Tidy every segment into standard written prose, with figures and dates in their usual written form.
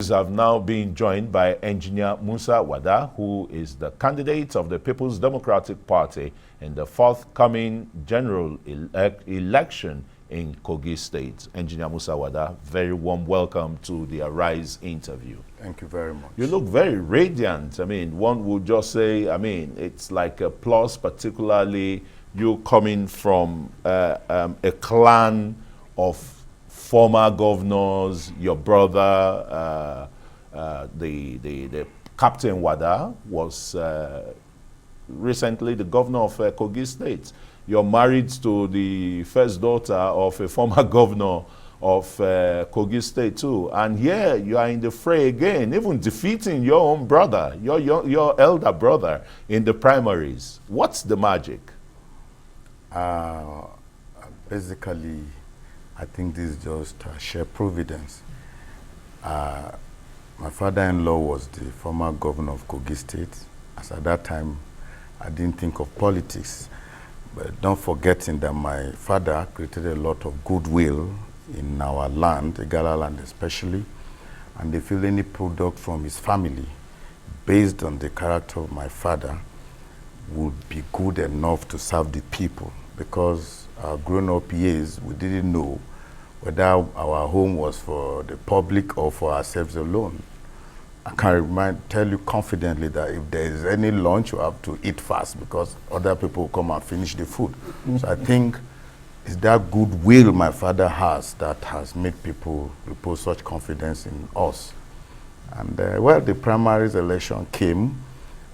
Have now been joined by engineer Musa Wada, who is the candidate of the People's Democratic Party in the forthcoming general election in Kogi State. Engineer Musa Wada, very warm welcome to the Arise interview. Thank you very much. You look very radiant. I mean, one would just say, I mean, it's like a plus, particularly you coming from a clan of former governors. Your brother, the Captain Wada, was recently the governor of Kogi State. You're married to the first daughter of a former governor of Kogi State too. And here you are in the fray again, even defeating your own brother, your elder brother in the primaries. What's the magic? Basically, I think this is just sheer providence. My father-in-law was the former governor of Kogi State. As at that time, I didn't think of politics. But don't forgetting that my father created a lot of goodwill in our land, Igala land especially, and they feel any product from his family based on the character of my father would be good enough to serve the people, because our grown-up years, we didn't know whether our home was for the public or for ourselves alone. I can tell you confidently that if there is any lunch, you have to eat fast because other people come and finish the food. So I think it's that goodwill my father has that has made people repose such confidence in us. And well, the primaries election came,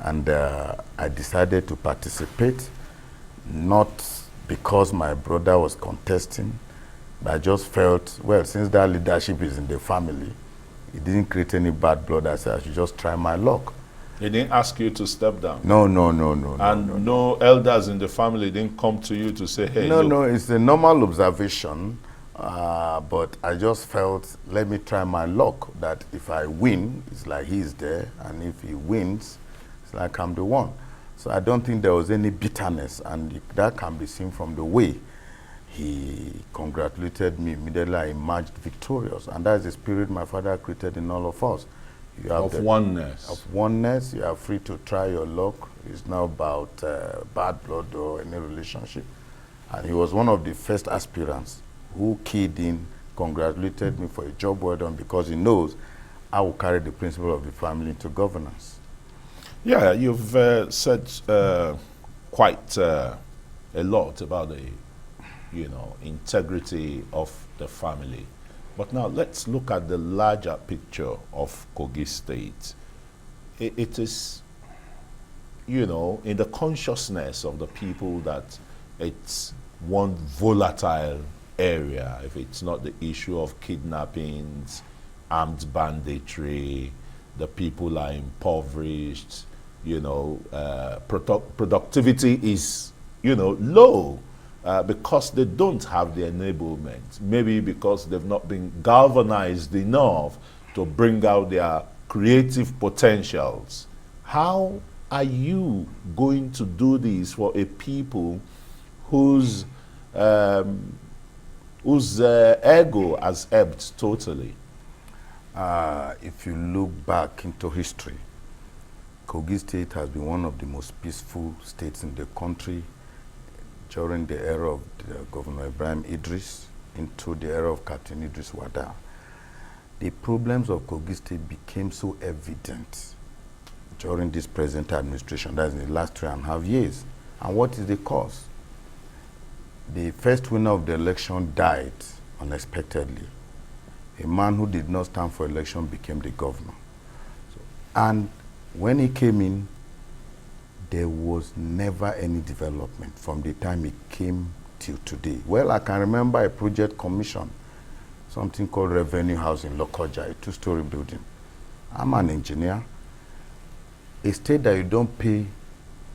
and I decided to participate, not because my brother was contesting, but I just felt, well, since that leadership is in the family, it didn't create any bad blood. I said I should just try my luck. He didn't ask you to step down? No. And no elders in the family didn't come to you to say, hey, No, it's a normal observation, but I just felt, let me try my luck, that if I win, it's like he's there, and if he wins, it's like I'm the one. So I don't think there was any bitterness, and that can be seen from the way he congratulated me. Immediately I emerged victorious, and that's the spirit my father created in all of us. You have of oneness. Of oneness. You are free to try your luck. It's not about bad blood or any relationship. And he was one of the first aspirants who keyed in, congratulated me for a job well done, because he knows I will carry the principle of the family into governance. Yeah, you've said quite a lot about the integrity of the family. But now let's look at the larger picture of Kogi State. It is, in the consciousness of the people that it's one volatile area. If it's not the issue of kidnappings, armed banditry, the people are impoverished, productivity is, low. Because they don't have the enablement, maybe because they've not been galvanized enough to bring out their creative potentials. How are you going to do this for a people whose ego has ebbed totally? If you look back into history, Kogi State has been one of the most peaceful states in the country during the era of Governor Ibrahim Idris into the era of Captain Idris Wada. The problems of Kogi State became so evident during this present administration, that's in the last 3.5 years. And what is the cause? The first winner of the election died unexpectedly. A man who did not stand for election became the governor. And when he came in, there was never any development from the time he came till today. Well, I can remember a project commission, something called Revenue House in Lokoja, a 2-story building. I'm an engineer. A state that you don't pay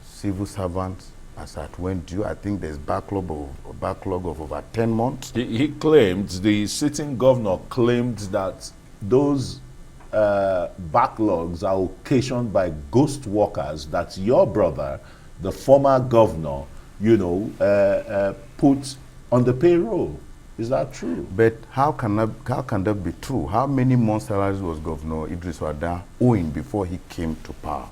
civil servants as at when due, I think there's a backlog of over 10 months. He claimed, the sitting governor claimed that those backlogs are occasioned by ghost workers that your brother, the former governor, put on the payroll. Is that true? But how can that be true? How many months' salaries was Governor Idris Wada owing before he came to power?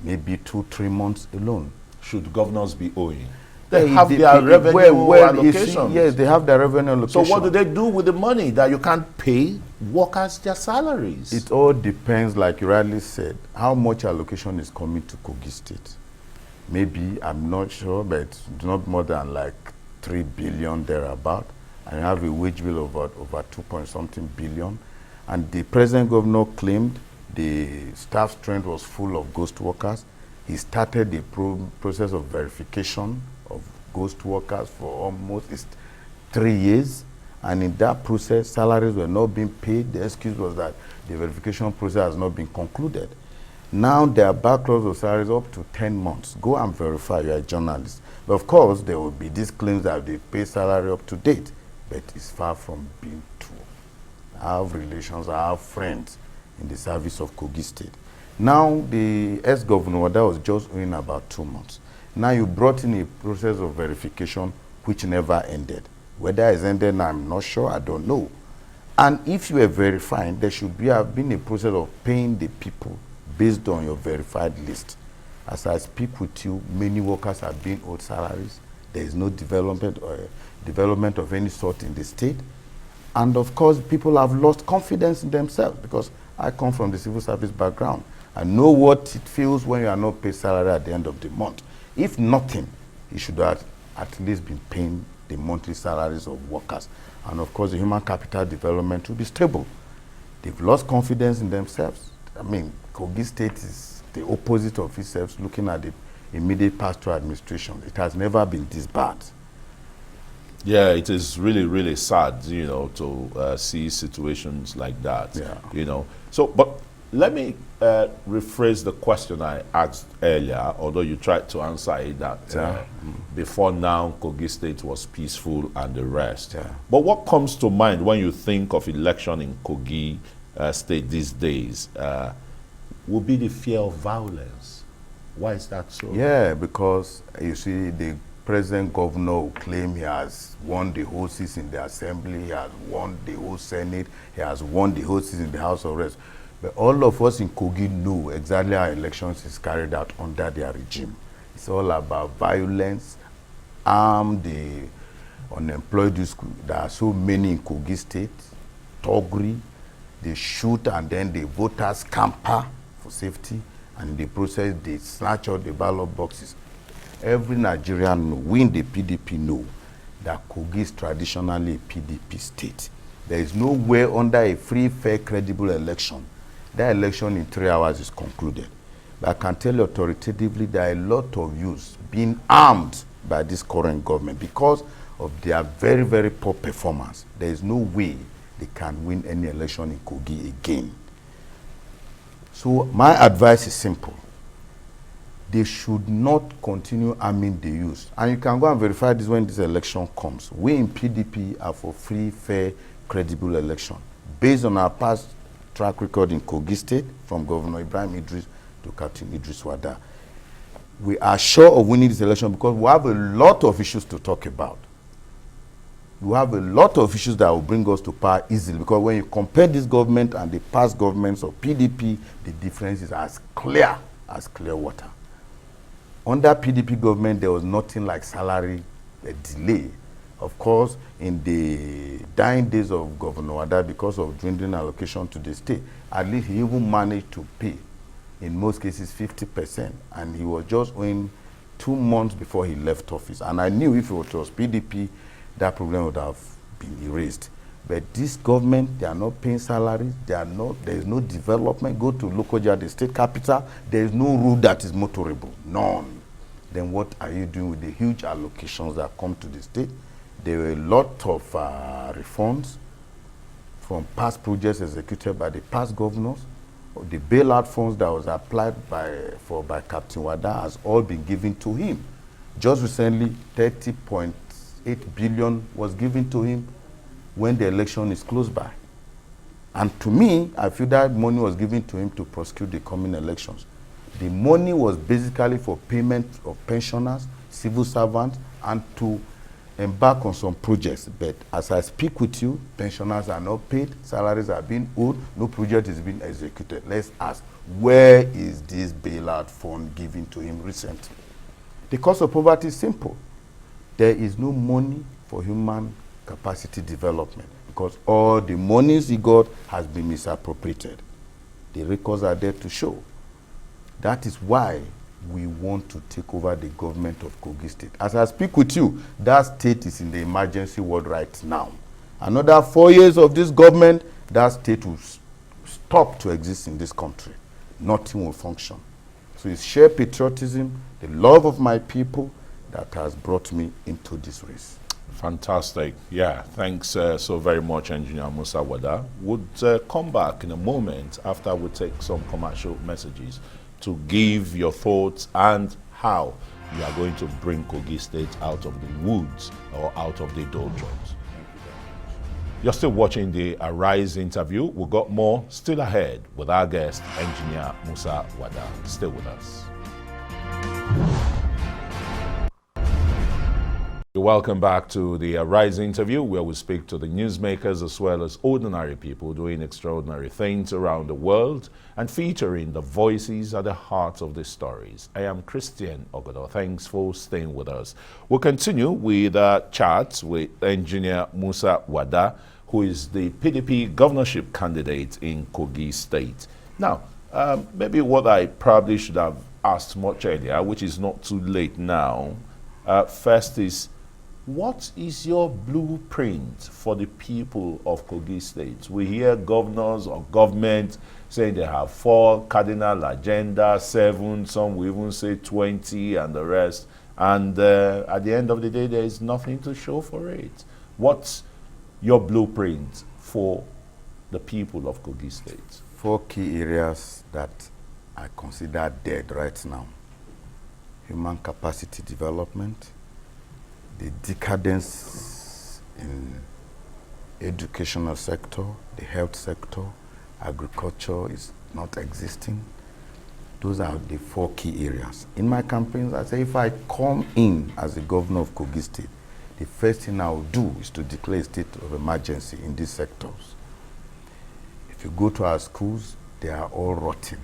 Maybe 2-3 months alone. Should governors be owing? They have their revenue allocations. Yes, they have their revenue allocations. So what do they do with the money that you can't pay workers their salaries? It all depends, like you rightly said, how much allocation is coming to Kogi State. Maybe, I'm not sure, but not more than like 3 billion thereabout. And you have a wage bill of over 2-point-something billion. And the present governor claimed the staff strength was full of ghost workers. He started the process of verification of ghost workers for almost 3 years. And in that process, salaries were not being paid. The excuse was that the verification process has not been concluded. Now there are backlogs of salaries up to 10 months. Go and verify, you are a journalist. But of course, there will be these claims that they pay salary up to date. But it's far from being true. I have relations, I have friends in the service of Kogi State. Now, the ex-governor Wada was just owing about 2 months. Now you brought in a process of verification which never ended. Whether it's ended now, I'm not sure, I don't know. And if you are verifying, there should have been a process of paying the people based on your verified list. As I speak with you, many workers are being owed salaries. There is no development of any sort in the state. And of course, people have lost confidence in themselves because I come from the civil service background. I know what it feels when you are not paid salary at the end of the month. If nothing, you should have at least been paying the monthly salaries of workers. And of course, the human capital development will be stable. They've lost confidence in themselves. I mean, Kogi State is the opposite of itself, looking at the immediate pastoral administration. It has never been this bad. Yeah, it is really, really sad, you know, to see situations like that, you know. So, but let me rephrase the question I asked earlier, although you tried to answer it that before now, Kogi State was peaceful and the rest. But what comes to mind when you think of election in Kogi State these days will be the fear of violence. Why is that so? Yeah, because you see, the present governor will claim he has won the whole seats in the assembly, he has won the whole Senate, he has won the whole seats in the House of Reps. But all of us in Kogi know exactly how elections is carried out under their regime. It's all about violence, the unemployed. There are so many in Kogi State, Togri, they shoot and then the voters scamper for safety, and in the process they snatch out the ballot boxes. Every Nigerian, we in the PDP know that Kogi is traditionally a PDP state. There is nowhere under a free, fair, credible election. That election in 3 hours is concluded. But I can tell you authoritatively there are a lot of youths being armed by this current government because of their very, very poor performance. There is no way they can win any election in Kogi again. So my advice is simple. They should not continue arming the youth. And you can go and verify this when this election comes. We in PDP are for free, fair, credible election. Based on our past track record in Kogi State, from Governor Ibrahim Idris to Captain Idris Wada, we are sure of winning this election because we have a lot of issues to talk about. We have a lot of issues that will bring us to power easily because when you compare this government and the past governments of PDP, the difference is as clear water. Under PDP government, there was nothing like salary delay. Of course, in the dying days of Governor Wada, because of dwindling allocation to the state, at least he even managed to pay, in most cases, 50%. And he was just owing 2 months before he left office. And I knew if it was PDP, that problem would have been erased. But this government, they are not paying salaries, there is no development. Go to Lokoja, the state capital, there is no road that is motorable, none. Then what are you doing with the huge allocations that come to the state? There were a lot of reforms from past projects executed by the past governors. The bailout funds that was applied by Captain Wada has all been given to him. Just recently, 30.8 billion was given to him when the election is close by. And to me, I feel that money was given to him to prosecute the coming elections. The money was basically for payment of pensioners, civil servants, and to embark on some projects, but as I speak with you, pensioners are not paid, salaries are being owed, no project is being executed. Let's ask, where is this bailout fund given to him recently? The cause of poverty is simple. There is no money for human capacity development because all the monies he got has been misappropriated. The records are there to show. That is why we want to take over the government of Kogi State. As I speak with you, that state is in the emergency ward right now. Another 4 years of this government, that state will stop to exist in this country. Nothing will function. So it's sheer patriotism, the love of my people that has brought me into this race. Fantastic. Yeah, thanks so very much, Engineer Musa Wada. Would come back in a moment after we take some commercial messages to give your thoughts and how you are going to bring Kogi State out of the woods or out of the doldrums. You're still watching the Arise interview. We've got more still ahead with our guest, Engineer Musa Wada. Stay with us. Welcome back to the Arise interview, where we speak to the newsmakers as well as ordinary people doing extraordinary things around the world and featuring the voices at the heart of the stories. I am Christian Ogodo. Thanks for staying with us. We'll continue with a chat with Engineer Musa Wada, who is the PDP Governorship Candidate in Kogi State. Now, maybe what I probably should have asked much earlier, which is not too late now, first is, what is your blueprint for the people of Kogi State? We hear governors or government saying they have 4 cardinal agenda, 7, some will even say 20 and the rest. And at the end of the day, there is nothing to show for it. What's your blueprint for the people of Kogi State? 4 key areas that I consider dead right now. Human capacity development, the decadence in educational sector, the health sector, agriculture is not existing. Those are the 4 key areas. In my campaigns, I say if I come in as the governor of Kogi State, the first thing I will do is to declare a state of emergency in these sectors. If you go to our schools, they are all rotten.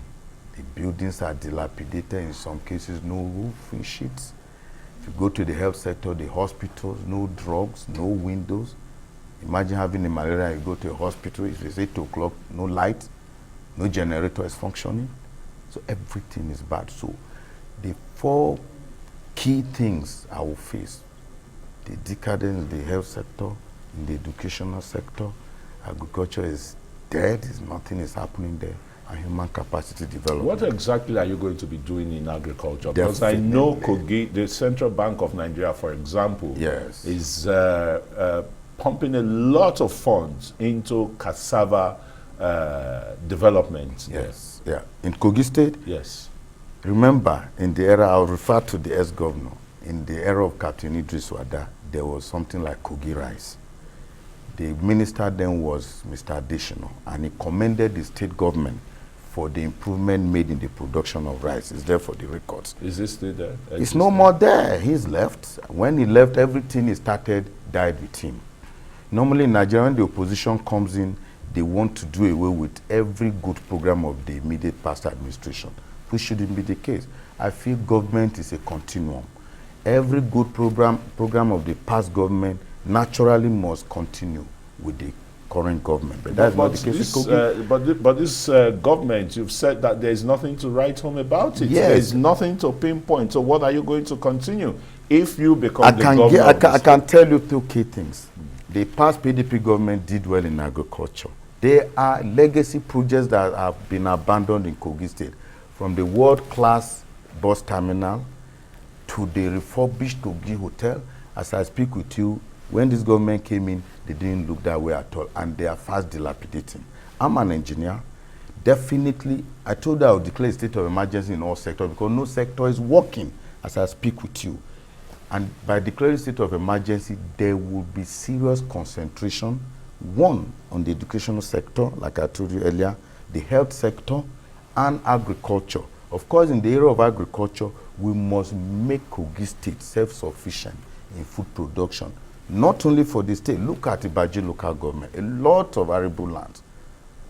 The buildings are dilapidated, in some cases no roofing sheets. If you go to the health sector, the hospitals, no drugs, no windows. Imagine having a malaria, you go to a hospital, if it's 8 o'clock, no light, no generator is functioning. So everything is bad. So the 4 key things I will face: the decadence in the health sector, in the educational sector, agriculture is dead, nothing is happening there, and human capacity development. What exactly are you going to be doing in agriculture? Because I know Kogi, the Central Bank of Nigeria, for example, yes, is pumping a lot of funds into cassava development. Yes, yeah. In Kogi State? Yes. Remember, in the era, I'll refer to the ex-governor, in the era of Captain Idris Wada, there was something like Kogi rice. The minister then was Mr. Additional, and he commended the state government for the improvement made in the production of rice. It's there for the records. Is this still there? It's no more there. He's left. When he left, everything he started died with him. Normally in Nigeria, when the opposition comes in, they want to do away with every good program of the immediate past administration, which shouldn't be the case. I feel government is a continuum. Every good program of the past government naturally must continue with the current government. But that's not the case with Kogi. But this government, you've said that there is nothing to write home about it. Yes. There is nothing to pinpoint. So what are you going to continue if you become the governor? I can tell you 2 key things. The past PDP government did well in agriculture. There are legacy projects that have been abandoned in Kogi State, from the world-class bus terminal to the refurbished Kogi Hotel. As I speak with you, when this government came in, they didn't look that way at all, and they are fast dilapidating. I'm an engineer. Definitely, I told you I would declare a state of emergency in all sectors because no sector is working as I speak with you. And by declaring state of emergency, there will be serious concentration, 1, on the educational sector, like I told you earlier, the health sector, and agriculture. Of course, in the area of agriculture, we must make Kogi State self-sufficient in food production not only for the state. Look at Ibaji local government. A lot of arable land.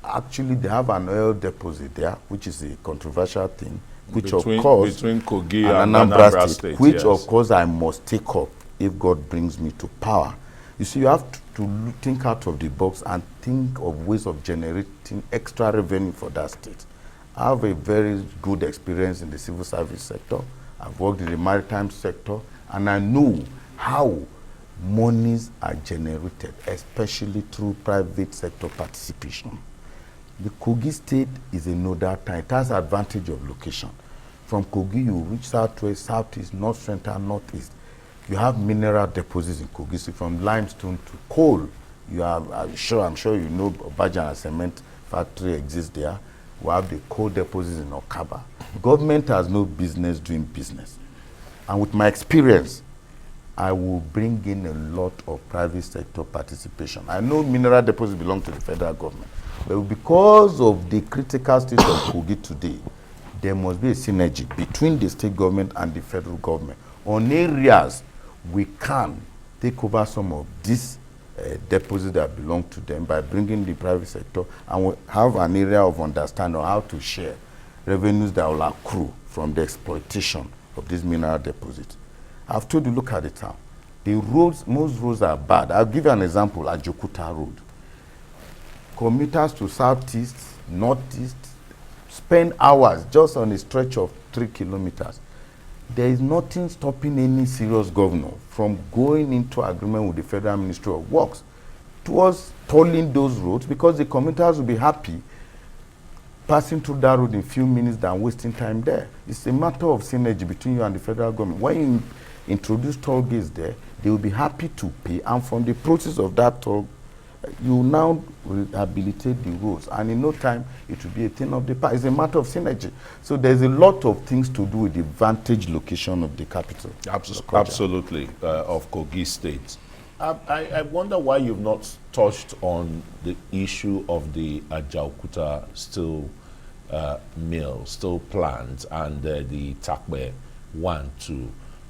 Actually, they have an oil deposit there, which is a controversial thing, which between, of course, between Kogi and and Anambra State, which yes. of course I must take up if God brings me to power. You see, you have to think out of the box and think of ways of generating extra revenue for that state. I have a very good experience in the civil service sector. I've worked in the maritime sector, and I know how monies are generated, especially through private sector participation. The Kogi state is a nodal town. It has advantage of location. From Kogi, you reach southwest, southeast, north central, northeast. You have mineral deposits in Kogi State, from limestone to coal. You have, I'm sure you know, Obajana cement factory exists there. We have the coal deposits in Okaba. Government has no business doing business. And with my experience, I will bring in a lot of private sector participation. I know mineral deposits belong to the federal government, but because of the critical state of Kogi today, there must be a synergy between the state government and the federal government. On areas we can take over some of these deposits that belong to them by bringing the private sector, and we have an area of understanding on how to share revenues that will accrue from the exploitation of these mineral deposits. I've told you, look at the town. The roads, most roads are bad. I'll give you an example, Ajokuta Road. Commuters to southeast, northeast, spend hours just on a stretch of 3 kilometers. There is nothing stopping any serious governor from going into agreement with the Federal Ministry of Works towards tolling those roads, because the commuters will be happy passing through that road in a few minutes than wasting time there. It's a matter of synergy between you and the federal government. When you introduce toll gates there, they will be happy to pay, and from the process of that toll, you now rehabilitate the roads, and in no time it will be a thing of the past. It's a matter of synergy. So there's a lot of things to do with the vantage location of the capital. Absolutely, of Kogi State. I wonder why you've not touched on the issue of the Ajaokuta steel steel plant, and the Takbe 1-2.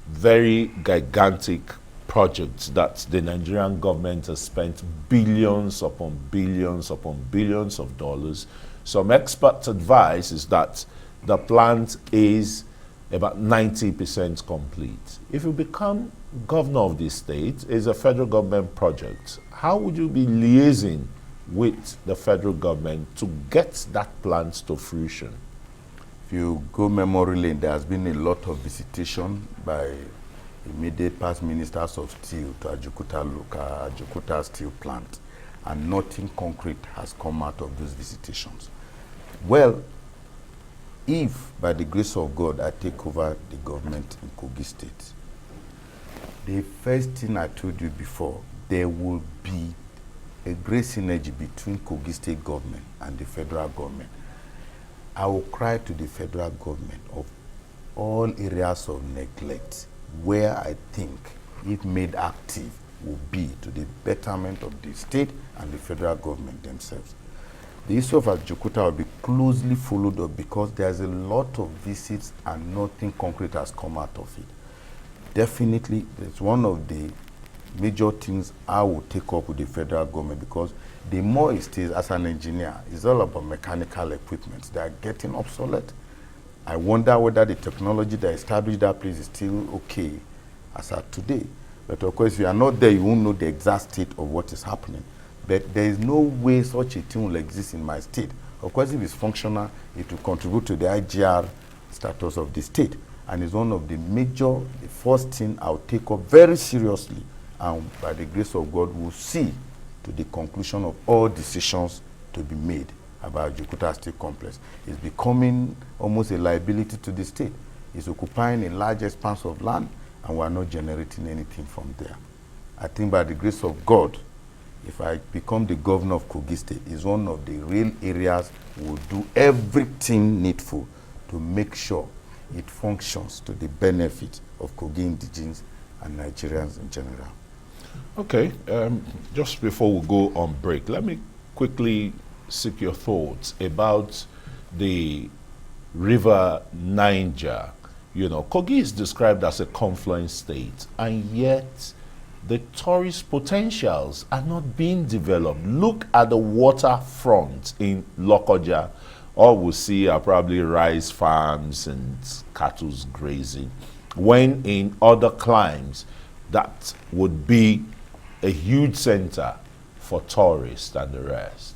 Very gigantic projects that the Nigerian government has spent billions upon billions upon billions of dollars. Some experts' advice is that the plant is about 90% complete. If you become governor of the state, it's a federal government project. How would you be liaising with the federal government to get that plant to fruition? If you go memory lane, there has been a lot of visitation by immediate past ministers of steel to Ajokuta steel plant, and nothing concrete has come out of those visitations. Well, if by the grace of God I take over the government in Kogi State, the first thing I told you before, there will be a great synergy between Kogi State government and the federal government. I will cry to the federal government of all areas of neglect where I think, if made active, will be to the betterment of the state and the federal government themselves. The issue of Ajokuta will be closely followed up, because there's a lot of visits and nothing concrete has come out of it. Definitely, it's one of the major things I will take up with the federal government, because the more it stays as an engineer, it's all about mechanical equipment that are getting obsolete. I wonder whether the technology that established that place is still okay as of today. But of course, if you are not there, you won't know the exact state of what is happening. But there is no way such a thing will exist in my state. Of course, if it's functional, it will contribute to the IGR status of the state. And it's one of the major, the first thing I'll take up very seriously. And by the grace of God, we'll see to the conclusion of all decisions to be made about Ajokuta State Complex. It's becoming almost a liability to the state. It's occupying a large expanse of land, and we're not generating anything from there. I think by the grace of God, if I become the governor of Kogi State, it's one of the real areas we'll do everything needful to make sure it functions to the benefit of Kogi indigenes and Nigerians in general. Okay, just before we go on break, let me quickly seek your thoughts about the River Niger. You know, Kogi is described as a confluent state, and yet the tourist potentials are not being developed. Look at the waterfront in Lokoja. All we see are probably rice farms and cattle grazing, when in other climes that would be a huge center for tourists and the rest.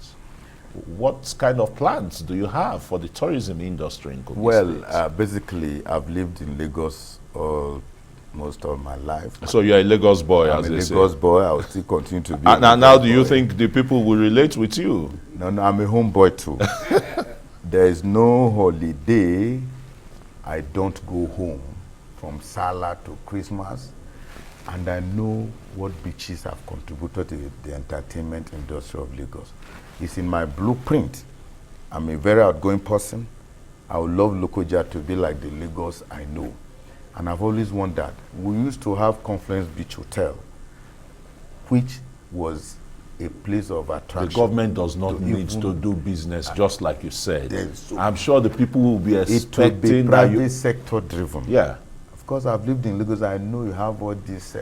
What kind of plans do you have for the tourism industry in Kogi State? Basically, I've lived in Lagos most of my life. So you're a Lagos boy, I'm as a they Lagos say. boy. I will still continue to be. Now, do you think the people will relate with you? No, I'm a homeboy too. There is no holiday I don't go home, from Salah to Christmas, and I know what beaches have contributed to the entertainment industry of Lagos. It's in my blueprint. I'm a very outgoing person. I would love Lokoja to be like the Lagos I know. And I've always wondered, we used to have Confluence Beach Hotel, which was a place of attraction. The government does not need to do business, just like you said. So I'm sure the people will be expecting it will be that private you... sector driven. Yeah. Of course, I've lived in Lagos. I know you have all these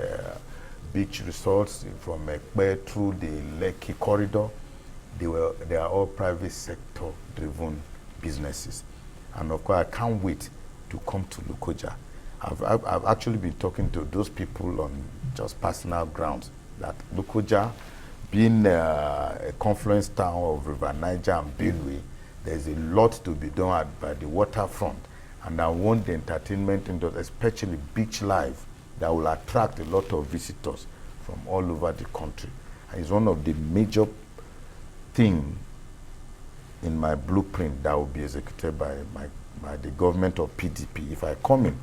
beach resorts from Ekpe through the Lekki corridor. They are all private sector driven businesses. And of course, I can't wait to come to Lokoja. I've actually been talking to those people on just personal grounds that Lokoja, being a confluence town of River Niger and Benue, there's a lot to be done by the waterfront. And I want the entertainment industry, especially beach life, that will attract a lot of visitors from all over the country. And it's one of the major things in my blueprint that will be executed by the government of PDP. If I come in,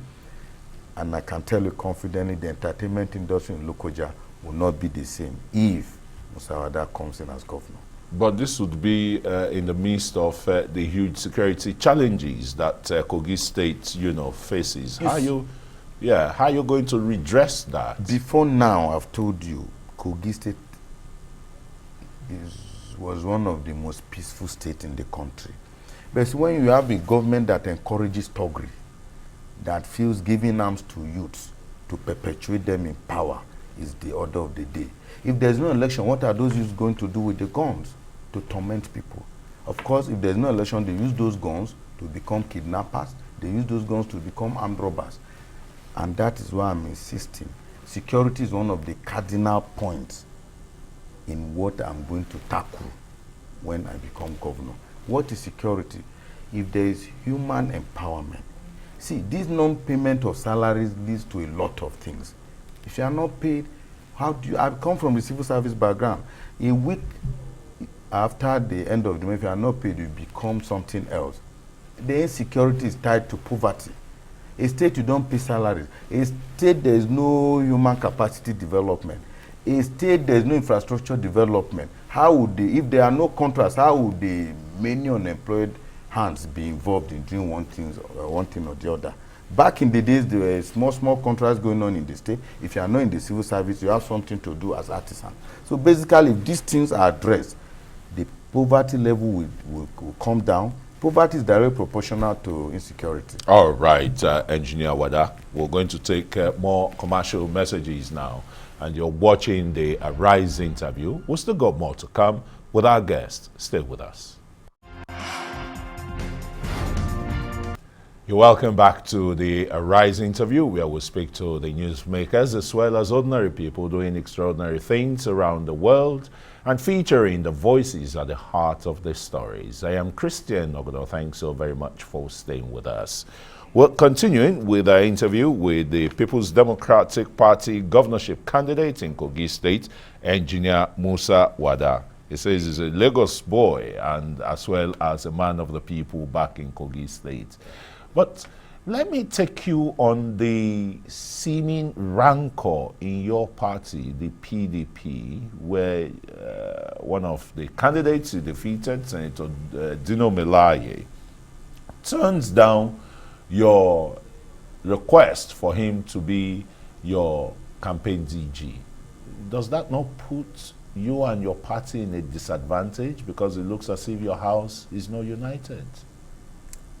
and I can tell you confidently, the entertainment industry in Lokoja will not be the same if Musa Wada comes in as governor. But this would be in the midst of the huge security challenges that Kogi State, faces. Yes. How are you going to redress that? Before now, I've told you, Kogi State was one of the most peaceful states in the country. But when you have a government that encourages thuggery, that feels giving arms to youths to perpetuate them in power is the order of the day. If there's no election, what are those youths going to do with the guns? To torment people. Of course, if there's no election, they use those guns to become kidnappers. They use those guns to become armed robbers. And that is why I'm insisting. Security is one of the cardinal points in what I'm going to tackle when I become governor. What is security? If there is human empowerment. See, this non-payment of salaries leads to a lot of things. If you are not paid, I come from the civil service background. A week after the end of the month, if you are not paid, you become something else. The insecurity is tied to poverty. A state you don't pay salaries. A state there is no human capacity development. A state there is no infrastructure development. How would if there are no contracts, how would the many unemployed hands be involved in doing one thing or the other? Back in the days, there were small contracts going on in the state. If you are not in the civil service, you have something to do as artisan. So basically, if these things are addressed, the poverty level will come down. Poverty is directly proportional to insecurity. All right, Engineer Wada, we're going to take more commercial messages now. And you're watching the Arise interview. We'll still got more to come with our guest. Stay with us. You're welcome back to the Arise interview, where we speak to the newsmakers as well as ordinary people doing extraordinary things around the world and featuring the voices at the heart of the stories. I am Christian Ogodo. Thanks so very much for staying with us. We're continuing with our interview with the People's Democratic Party governorship candidate in Kogi State, Engineer Musa Wada. He says he's a Lagos boy and as well as a man of the people back in Kogi State. But let me take you on the seeming rancor in your party, the PDP, where one of the candidates you defeated, Senator Dino Melaye, turns down your request for him to be your campaign DG. Does that not put you and your party in a disadvantage because it looks as if your house is not united?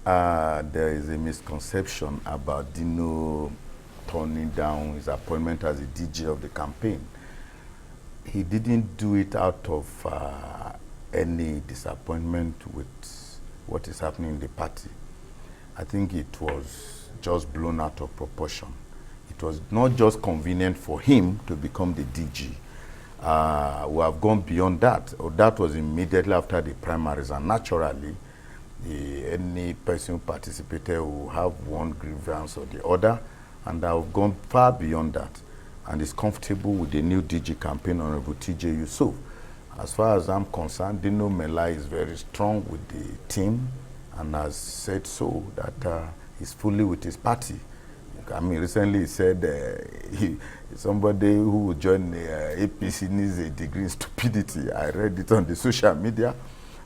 There is a misconception about Dino turning down his appointment as the DG of the campaign. he didn't do it out of any disappointment with what is happening in the party. I think it was just blown out of proportion. It was not just convenient for him to become the DG. We have gone beyond that. That was immediately after the primaries, and naturally, any person who participated will have one grievance or the other, and I have gone far beyond that, and is comfortable with the new DG campaign, Honorable T.J. Yusuf. As far as I'm concerned, Dino Mela is very strong with the team, and has said so that he's fully with his party. I mean, recently he said somebody who will join the APC needs a degree in stupidity. I read it on the social media,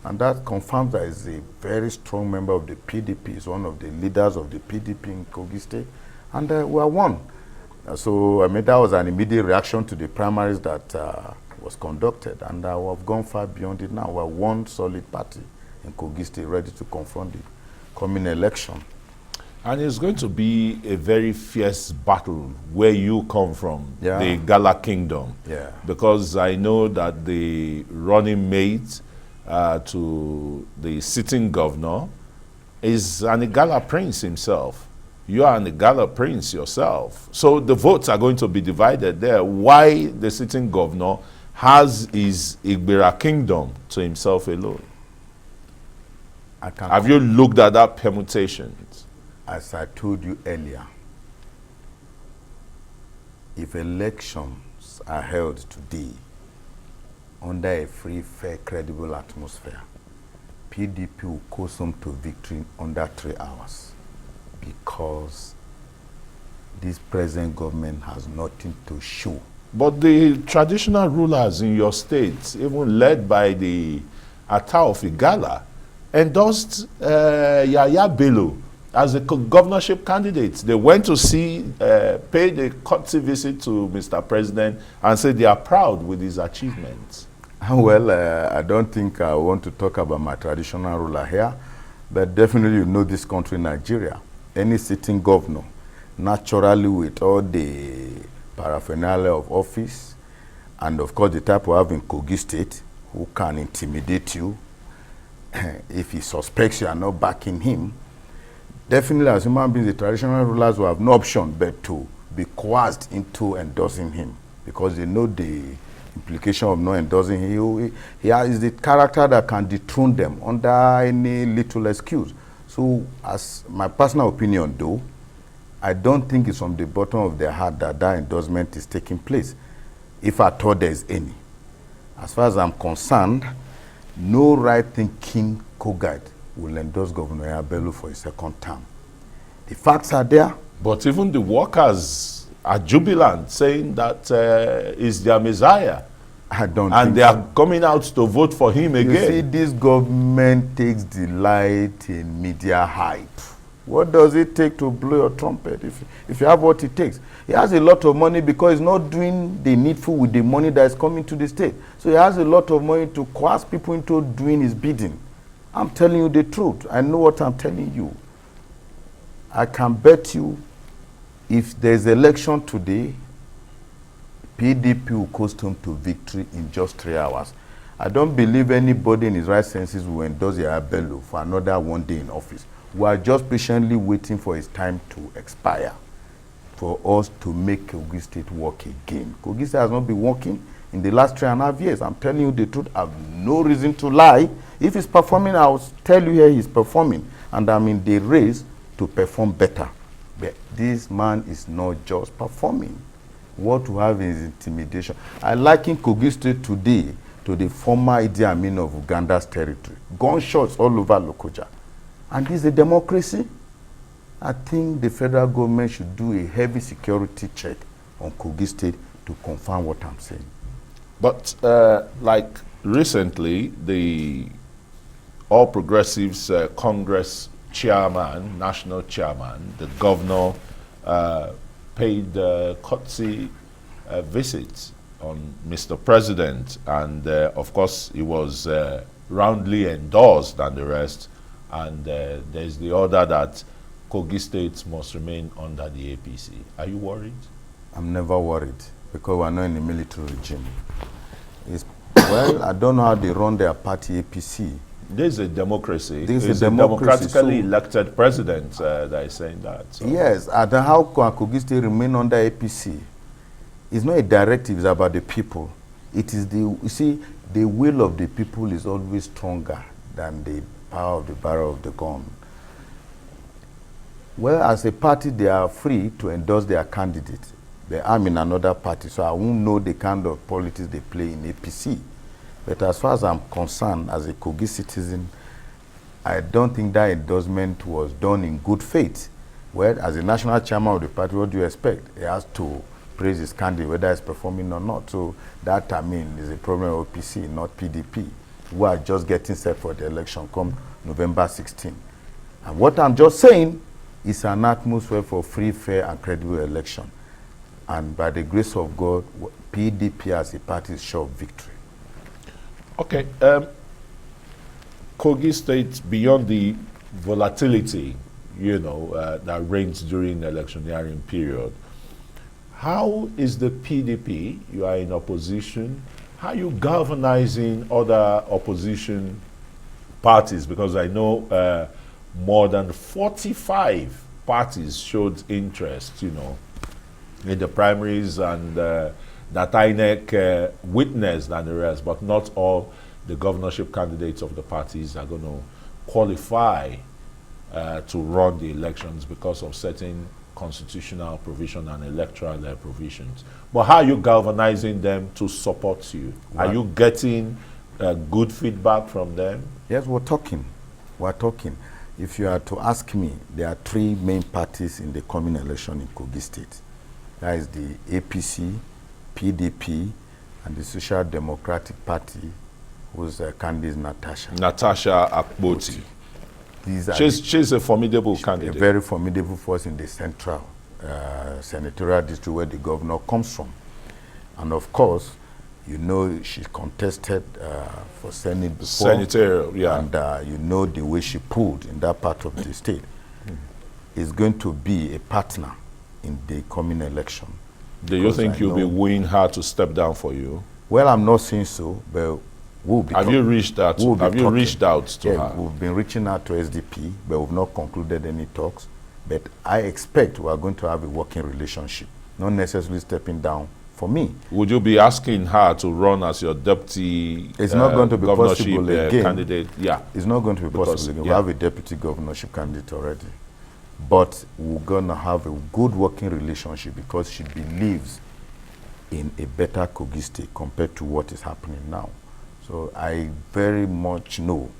and that confirms that he's a very strong member of the PDP. He's one of the leaders of the PDP in Kogi State, and we are one. So I mean, that was an immediate reaction to the primaries that was conducted, and we have gone far beyond it now. We're one solid party in Kogi State, ready to confront the coming election. And it's going to be a very fierce battle where you come from, the Gala Kingdom. Yeah. Because I know that the running mate to the sitting governor is an Igala prince himself. You are an Igala prince yourself. So the votes are going to be divided there. Why the sitting governor has his Igbira kingdom to himself alone? Have you looked at that permutation? As I told you earlier, if elections are held today under a free, fair, credible atmosphere, PDP will coast home to victory under 3 hours, because this present government has nothing to show. But the traditional rulers in your state, even led by the Ata of Igala, endorsed Yaya Bello as a governorship candidate. They went to paid a courtesy visit to Mr. President and said they are proud with his achievements. Well, I don't think I want to talk about my traditional ruler here, but definitely you know this country, Nigeria. Any sitting governor, naturally with all the paraphernalia of office, and of course the type we have in Kogi State, who can intimidate you if he suspects you are not backing him. Definitely, as human beings, the traditional rulers will have no option but to be coerced into endorsing him, because they know the implication of not endorsing him. He is the character that can dethrone them under any little excuse. So, as my personal opinion, though, I don't think it's from the bottom of their heart that that endorsement is taking place, if at all there is any. As far as I'm concerned, no right-thinking Kogite will endorse Governor Bello for a second term. The facts are there. But even the workers are jubilant, saying that he's their messiah. And they are coming out to vote for him again. You see, this government takes delight in media hype. What does it take to blow your trumpet if you have what it takes? He has a lot of money because he's not doing the needful with the money that is coming to the state. So he has a lot of money to coerce people into doing his bidding. I'm telling you the truth. I know what I'm telling you. I can bet you if there's election today, PDP will coast home to victory in just 3 hours. I don't believe anybody in his right senses will endorse Yaya Bello for another 1 day in office. We are just patiently waiting for his time to expire for us to make Kogi State work again. Kogi State has not been working in the last 3.5 years. I'm telling you the truth. I have no reason to lie. If he's performing, I'll tell you here he's performing. And I'm in the race to perform better. But this man is not just performing. What we have is intimidation. I liken Kogi State today to the former Idi Amin of Uganda's territory. Gunshots all over Lokoja. And this is a democracy. I think the federal government should do a heavy security check on Kogi State to confirm what I'm saying. But like recently, the All Progressives Congress chairman, national chairman, the governor, paid courtesy visits on Mr. President, and of course he was roundly endorsed than the rest, and there's the order that Kogi State must remain under the APC. Are you worried? I'm never worried, because we're not in a military regime. Well, I don't know how they run their party, APC. This is a democracy. This is a a democracy, democratically so elected president that is saying that. So. yes, and how can Kogi State remain under APC? It's not a directive, it's about the people. It is you see, the will of the people is always stronger than the power of the barrel of the gun. Well, as a party, they are free to endorse their candidate. I'm in another party, so I won't know the kind of politics they play in APC. But as far as I'm concerned, as a Kogi citizen, I don't think that endorsement was done in good faith. Well, as a national chairman of the party, what do you expect? He has to praise his candidate, whether he's performing or not. So that, I mean, is a problem of OPC, not PDP, who are just getting set for the election come November 16. And what I'm just saying is an atmosphere for free, fair, and credible election. And by the grace of God, PDP as a party is sure of victory. Okay. Kogi State, beyond the volatility, that reigns during the electioneering period, how is the PDP, you are in opposition, how are you galvanizing other opposition parties? Because I know more than 45 parties showed interest, in the primaries, and that INEC witnessed and the rest, but not all the governorship candidates of the parties are going to qualify to run the elections because of certain constitutional provision and electoral provisions. But how are you galvanizing them to support you? Right. Are you getting good feedback from them? Yes, we're talking. We're talking. If you are to ask me, there are three main parties in the coming election in Kogi State. That is the APC, PDP, and the Social Democratic Party, whose candidate is Natasha. Natasha Akpoti. She's a formidable candidate. A very formidable force in the central senatorial district where the governor comes from. And of course, she contested for Senate before. Senatorial, yeah. And the way she pulled in that part of the state is going to be a partner in the coming election. Do you think you'll be wooing her to step down for you? Well, I'm not saying so, but we'll be. Have you reached out? Have you reached out to her? We've been reaching out to SDP, but we've not concluded any talks. But I expect we are going to have a working relationship, not necessarily stepping down for me. Would you be asking her to run as your deputy? It's not going to be possible again. Candidate? Yeah, it's not going to be possible again. Yeah. We have a deputy governorship candidate already. But we're going to have a good working relationship because she believes in a better Kogi State compared to what is happening now. So I very much know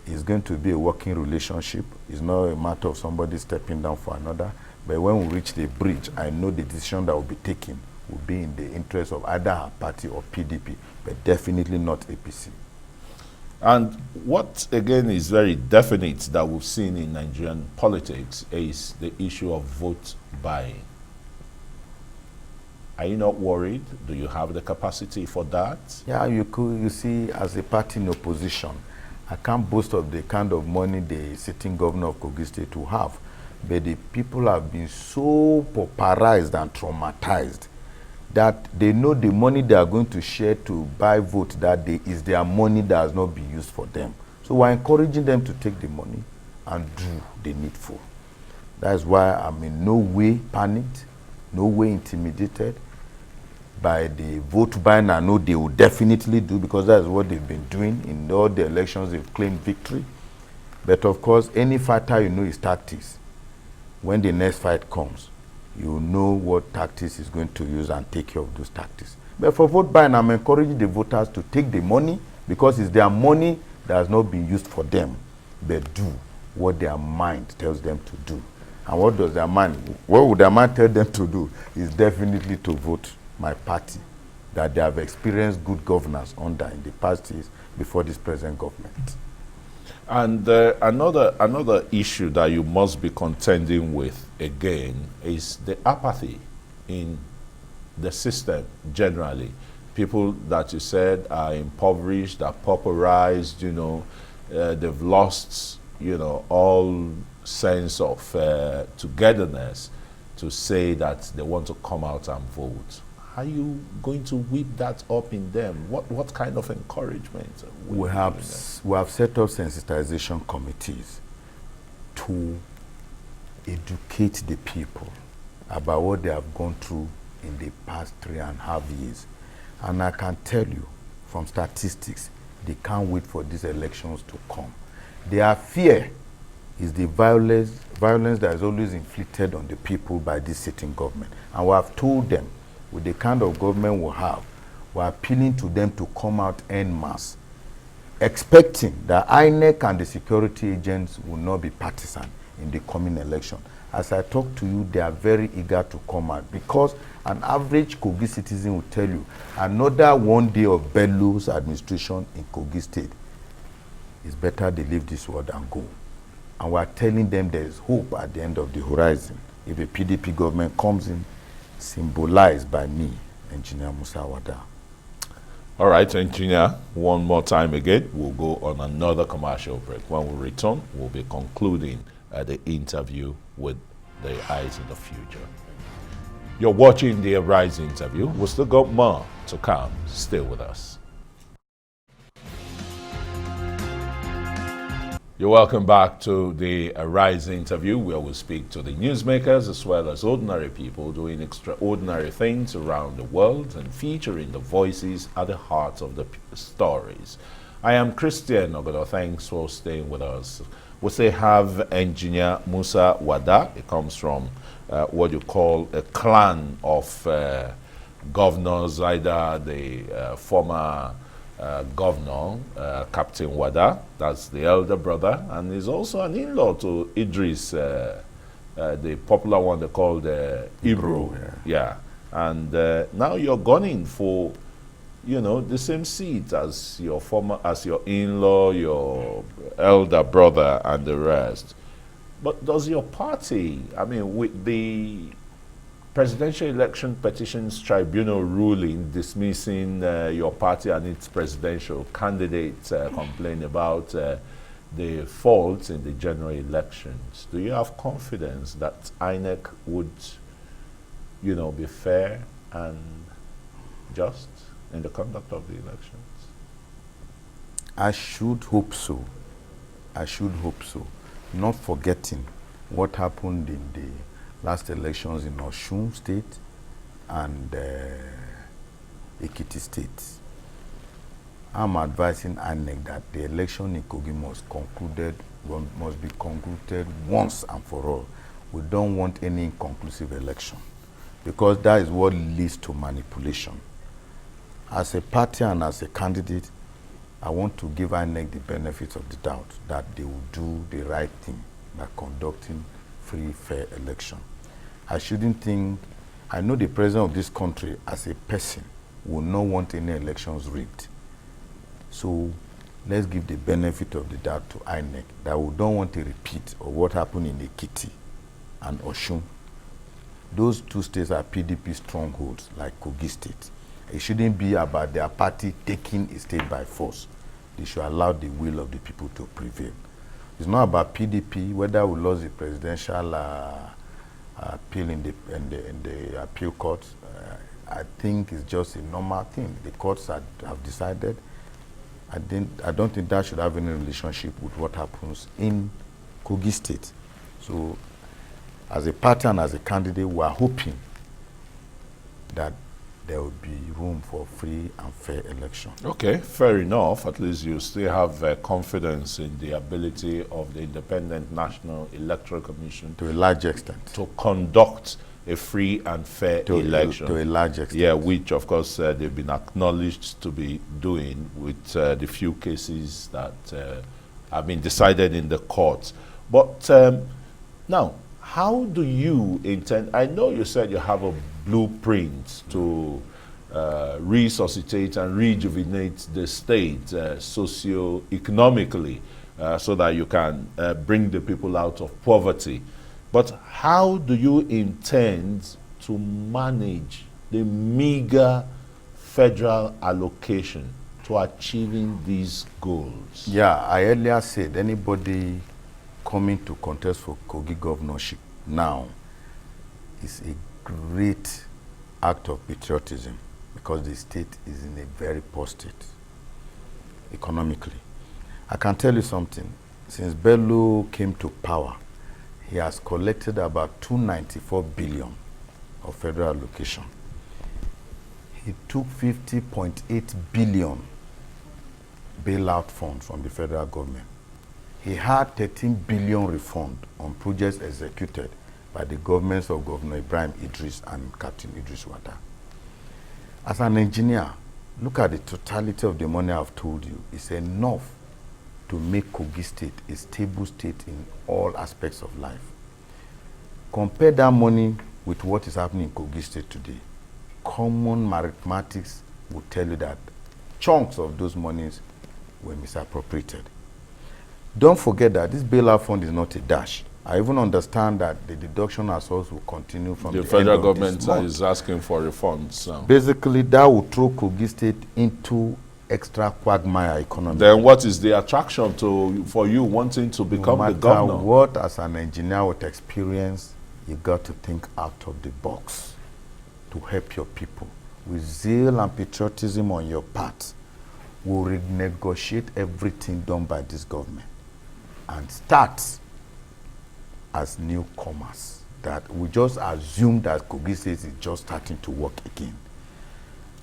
it's going to be a working relationship. It's not a matter of somebody stepping down for another. But when we reach the bridge, I know the decision that will be taken will be in the interest of either her party or PDP, but definitely not APC. And what, again, is very definite that we've seen in Nigerian politics is the issue of vote buying. Are you not worried? Do you have the capacity for that? Yeah, you see, as a party in opposition, I can't boast of the kind of money the sitting governor of Kogi State will have. But the people have been so pauperized and traumatized that they know the money they are going to share to buy vote that day is their money that has not been used for them. So we're encouraging them to take the money and do the needful. That's why I'm in no way panicked, no way intimidated by the vote buying. I know they will definitely do, because that's what they've been doing in all the elections. They've claimed victory. But of course, any fighter is tactics. When the next fight comes, you know what tactics is going to use and take care of those tactics. But for vote buying, I'm encouraging the voters to take the money because it's their money that has not been used for them. But do what their mind tells them to do. And what does their mind, what would their mind tell them to do? Is definitely to vote my party that they have experienced good governance under in the past years before this present government. And another issue that you must be contending with again is the apathy in the system generally. People that you said are impoverished, are pauperized, they've lost, all sense of togetherness to say that they want to come out and vote. are you going to whip that up in them? What kind of encouragement? We have set up sensitization committees to educate the people about what they have gone through in the past 3.5 years. And I can tell you from statistics, they can't wait for these elections to come. Their fear is the violence that is always inflicted on the people by this sitting government. And we have told them, with the kind of government we have, we're appealing to them to come out en masse, expecting that INEC and the security agents will not be partisan in the coming election. As I talk to you, they are very eager to come out, because an average Kogi citizen will tell you another 1 day of Bello's administration in Kogi State is better they leave this world and go. And we are telling them there is hope at the end of the horizon if a PDP government comes in, symbolized by me, Engineer Musa Wada. All right, Engineer, one more time again. We'll go on another commercial break. When we return, we'll be concluding the interview with the Eyes in the Future. You're watching the Arise interview. We'll still got more to come. Stay with us. You're welcome back to the Arise interview, where we speak to the newsmakers as well as ordinary people doing extraordinary things around the world and featuring the voices at the heart of the stories. I am Christian Ogodo. Thanks for staying with us. We say have Engineer Musa Wada. It comes from what you call a clan of governors, either the former governor, Captain Wada, that's the elder brother, and he's also an in-law to Idris, the popular one they called Ibro. Yeah. And now you're gunning for, you know, the same seat as your in-law, your elder brother, and the rest. But does your party, I mean, with the Presidential Election Petitions Tribunal ruling dismissing your party and its presidential candidates complain about the faults in the general elections, do you have confidence that INEC would, you know, be fair and just in the conduct of the elections? I should hope so. I should hope so. Not forgetting what happened in the last elections in Osun State and Ekiti State. I'm advising INEC that the election in Kogi must be concluded once and for all. We don't want any inconclusive election, because that is what leads to manipulation. As a party and as a candidate, I want to give INEC the benefit of the doubt that they will do the right thing by conducting free, fair election. I shouldn't think, I know the president of this country as a person will not want any elections rigged. So let's give the benefit of the doubt to INEC that we don't want a repeat of what happened in Ekiti and Osun. Those two states are PDP strongholds like Kogi State. It shouldn't be about their party taking a state by force. They should allow the will of the people to prevail. It's not about PDP, whether we lost the presidential appeal in the appeal court. I think it's just a normal thing. The courts have decided. I don't think that should have any relationship with what happens in Kogi State. So, as a party and as a candidate, we are hoping that there will be room for free and fair election. Okay, fair enough. At least you still have confidence in the ability of the Independent National Electoral Commission to a large extent to conduct a free and fair election. To a large extent. Yeah, which of course they've been acknowledged to be doing with the few cases that have been decided in the courts. But now, how do you intend, I know you said you have a blueprint to resuscitate and rejuvenate the state socio-economically so that you can bring the people out of poverty. But how do you intend to manage the meager federal allocation to achieving these goals? Yeah, I earlier said anybody coming to contest for Kogi governorship now is a great act of patriotism because the state is in a very poor state economically. I can tell you something. Since Bello came to power, he has collected about 294 billion of federal allocation. He took 50.8 billion bailout funds from the federal government. He had 13 billion refund on projects executed by the governments of Governor Ibrahim Idris and Captain Idris Wada. As an engineer, look at the totality of the money I've told you. It's enough to make Kogi State a stable state in all aspects of life. Compare that money with what is happening in Kogi State today. Common mathematics will tell you that chunks of those monies were misappropriated. Don't forget that this bailout fund is not a dash. I even understand that the deduction as well will continue from the federal end of government this month. is asking for refunds. So. Basically, that will throw Kogi State into extra quagmire economy. Then what is the attraction for you wanting to become the governor? No matter what, as an engineer with experience, you got to think out of the box to help your people. With zeal and patriotism on your part, we'll renegotiate everything done by this government and start as newcomers. That we just assume that Kogi State is just starting to work again.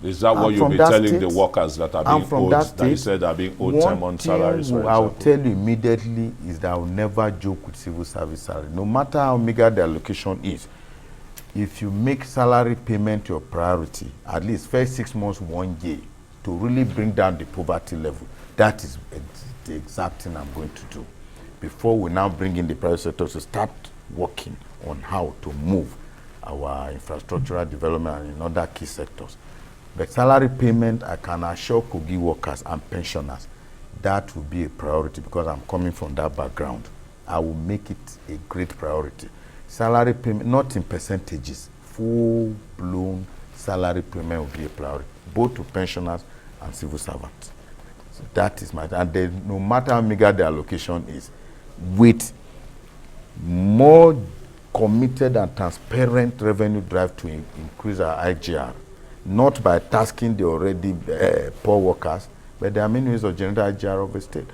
Is that what you'll be telling the workers that are being owed, that you said are being owed 10-month salaries? I will tell you immediately is that I will never joke with civil service salary. No matter how meager the allocation is, if you make salary payment your priority, at least first 6 months, 1 year, to really bring down the poverty level, that is the exact thing I'm going to do. Before we now bring in the private sector to start working on how to move our infrastructural development and in other key sectors. But salary payment, I can assure Kogi workers and pensioners, that will be a priority because I'm coming from that background. I will make it a great priority. Salary payment, not in percentages, full-blown salary payment will be a priority, both to pensioners and civil servants. So that is my, and no matter how meager the allocation is, with more committed and transparent revenue drive to increase our IGR, not by tasking the already poor workers, but there are many ways of generating IGR of a state.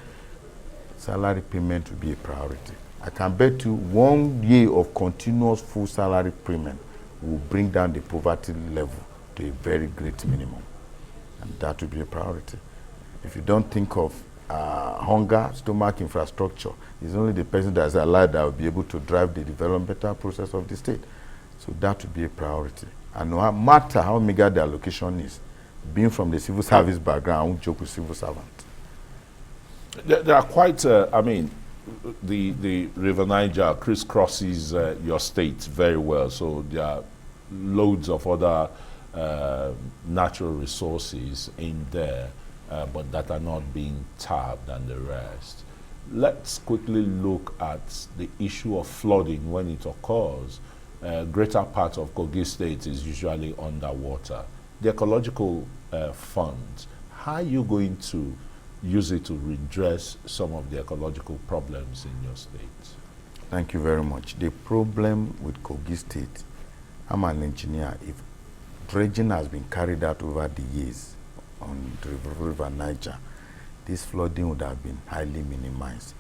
Salary payment will be a priority. I can bet you 1 year of continuous full salary payment will bring down the poverty level to a very great minimum. And that will be a priority. If you don't think of hunger, stomach infrastructure, it's only the person that's alive that will be able to drive the developmental process of the state. So that will be a priority. And no matter how meager the allocation is, being from the civil service background, I won't joke with civil servants. There are quite, I mean, the River Niger crisscrosses your state very well. So there are loads of other natural resources in there, but that are not being tapped and the rest. Let's quickly look at the issue of flooding when it occurs. Greater part of Kogi State is usually underwater. The ecological fund, how are you going to use it to redress some of the ecological problems in your state? Thank you very much. The problem with Kogi State, I'm an engineer. If dredging has been carried out over the years on the River Niger, this flooding would have been highly minimized.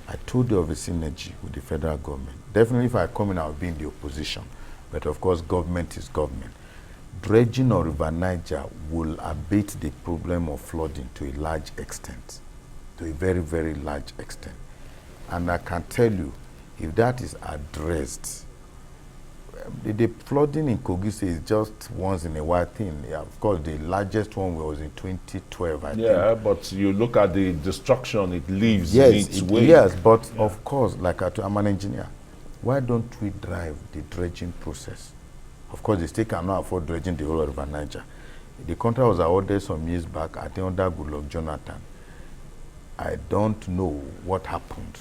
I told you of a synergy with the federal government. Definitely if I come in, I'll be in the opposition. But of course, government is government. Dredging on River Niger will abate the problem of flooding to a large extent, to a very, very large extent. And I can tell you, if that is addressed, the flooding in Kogi State is just once in a while thing. Yeah, of course, the largest one was in 2012, I think. Yeah, but you look at the destruction it leaves in its wake. Yes, but of course, like I'm an engineer. Why don't we drive the dredging process? Of course, the state cannot afford dredging the whole of River Niger. The contract was awarded some years back, I think under Goodluck Jonathan. I don't know what happened.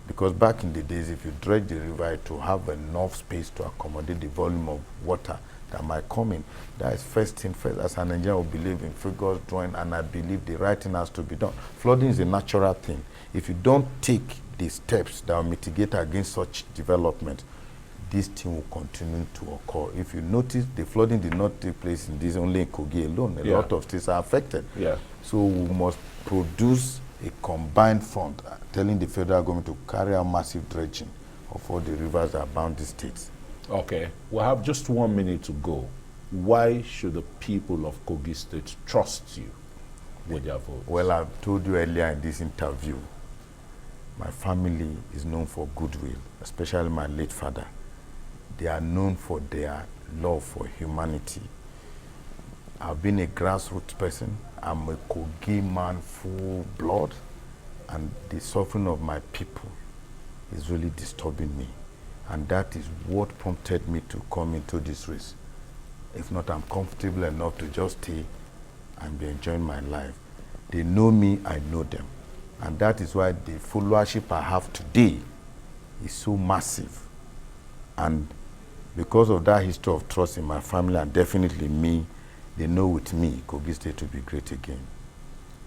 Because back in the days, if you dredge the river to have enough space to accommodate the volume of water that might come in, that is first thing first. As an engineer, I believe in figures, drawing, and I believe the right thing has to be done. Flooding is a natural thing. If you don't take the steps that will mitigate against such development, this thing will continue to occur. If you notice, the flooding did not take place in this only in Kogi alone. A lot of states are affected. Yeah. So we must produce a combined front telling the federal government to carry out massive dredging of all the rivers that bound the states. Okay, we have just 1 minute to go. Why should the people of Kogi State trust you with their votes? Well, I've told you earlier in this interview, my family is known for goodwill, especially my late father. They are known for their love for humanity. I've been a grassroots person. I'm a Kogi man, full blood, and the suffering of my people is really disturbing me. And that is what prompted me to come into this race. If not, I'm comfortable enough to just stay and be enjoying my life. They know me, I know them. And that is why the followership I have today is so massive. And because of that history of trust in my family and definitely me, they know with me, Kogi State will be great again.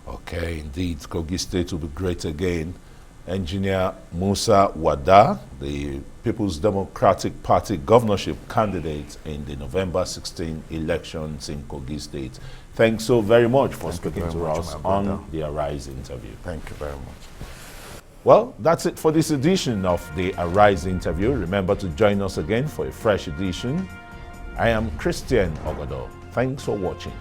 Okay, indeed, Kogi State will be great again. Engineer Musa Wada, the People's Democratic Party governorship candidate in the November 16 elections in Kogi State. Thanks so very much for speaking to us on the Arise interview. Thank you very much. Well, that's it for this edition of the Arise interview. Remember to join us again for a fresh edition. I am Christian Ogodo. Thanks for watching.